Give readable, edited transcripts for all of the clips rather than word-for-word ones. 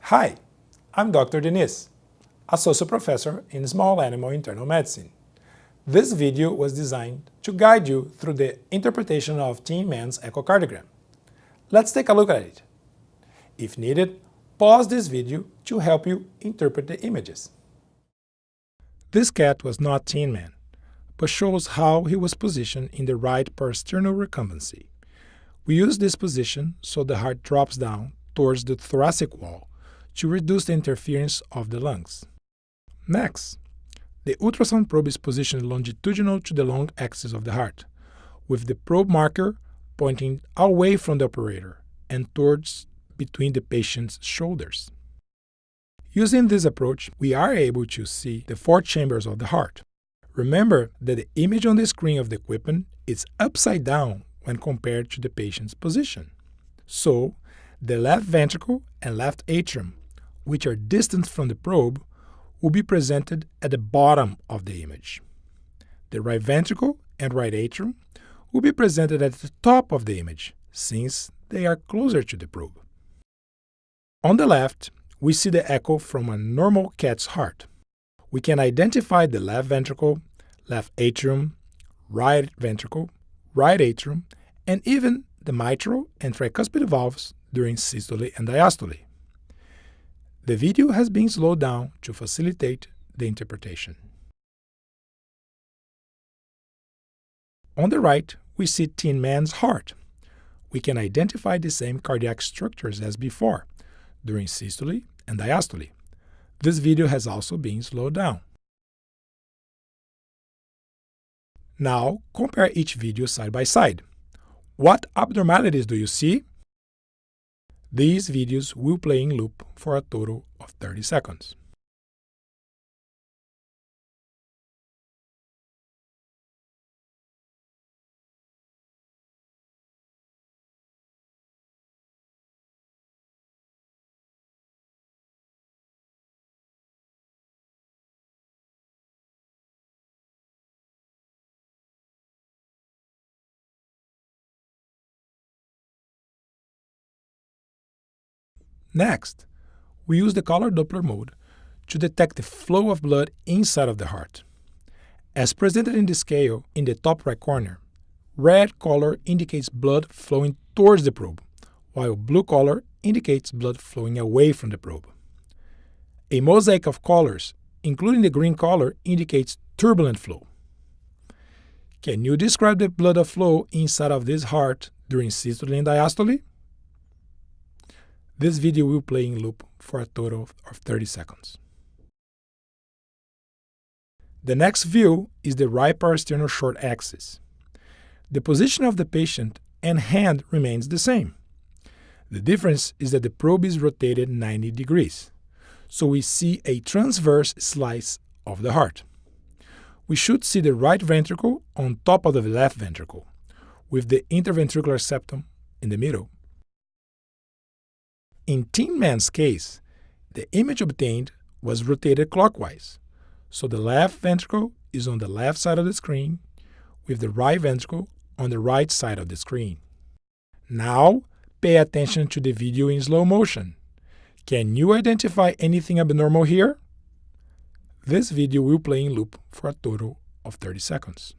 Hi, I'm Dr. Diniz, Associate Professor in Small Animal Internal Medicine. This video was designed to guide you through the interpretation of Tin Man's echocardiogram. Let's take a look at it. If needed, pause this video to help you interpret the images. This cat was not Tin Man, but shows how he was positioned in the right parasternal recumbency. We use this position so the heart drops down towards the thoracic wall to reduce the interference of the lungs. Next, the ultrasound probe is positioned longitudinal to the long axis of the heart, with the probe marker pointing away from the operator and towards between the patient's shoulders. Using this approach, we are able to see the 4 chambers of the heart. Remember that the image on the screen of the equipment is upside down when compared to the patient's position. So, the left ventricle and left atrium, which are distant from the probe, will be presented at the bottom of the image. The right ventricle and right atrium will be presented at the top of the image, since they are closer to the probe. On the left, we see the echo from a normal cat's heart. We can identify the left ventricle, left atrium, right ventricle, right atrium, and even the mitral and tricuspid valves during systole and diastole. The video has been slowed down to facilitate the interpretation. On the right, we see Tin Man's heart. We can identify the same cardiac structures as before, during systole and diastole. This video has also been slowed down. Now, compare each video side by side. What abnormalities do you see? These videos will play in loop for a total of 30 seconds. Next, we use the color Doppler mode to detect the flow of blood inside of the heart. As presented in the scale in the top right corner, red color indicates blood flowing towards the probe, while blue color indicates blood flowing away from the probe. A mosaic of colors, including the green color, indicates turbulent flow. Can you describe the blood flow inside of this heart during systole and diastole? This video will play in loop for a total of 30 seconds. The next view is the right parasternal short axis. The position of the patient and hand remains the same. The difference is that the probe is rotated 90 degrees, so we see a transverse slice of the heart. We should see the right ventricle on top of the left ventricle, with the interventricular septum in the middle. In Tin Man's case, the image obtained was rotated clockwise, so the left ventricle is on the left side of the screen, with the right ventricle on the right side of the screen. Now, pay attention to the video in slow motion. Can you identify anything abnormal here? This video will play in loop for a total of 30 seconds.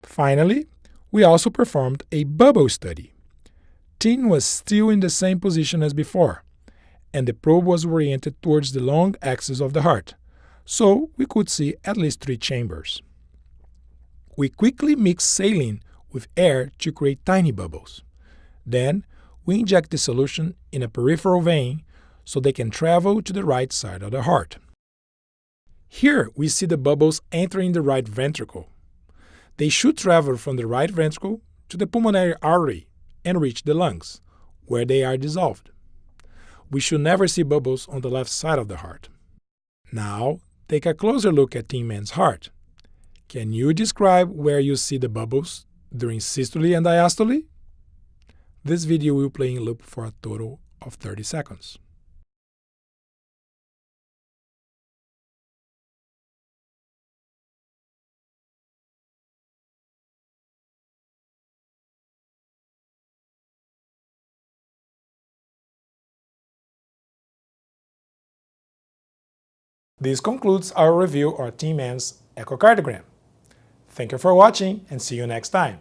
Finally, we also performed a bubble study. Tin was still in the same position as before, and the probe was oriented towards the long axis of the heart, so we could see at least 3 chambers. We quickly mix saline with air to create tiny bubbles. Then, we inject the solution in a peripheral vein so they can travel to the right side of the heart. Here we see the bubbles entering the right ventricle. They should travel from the right ventricle to the pulmonary artery and reach the lungs, where they are dissolved. We should never see bubbles on the left side of the heart. Now, take a closer look at Tin Man's heart. Can you describe where you see the bubbles during systole and diastole? This video will play in loop for a total of 30 seconds. This concludes our review of Team Man's echocardiogram. Thank you for watching and see you next time.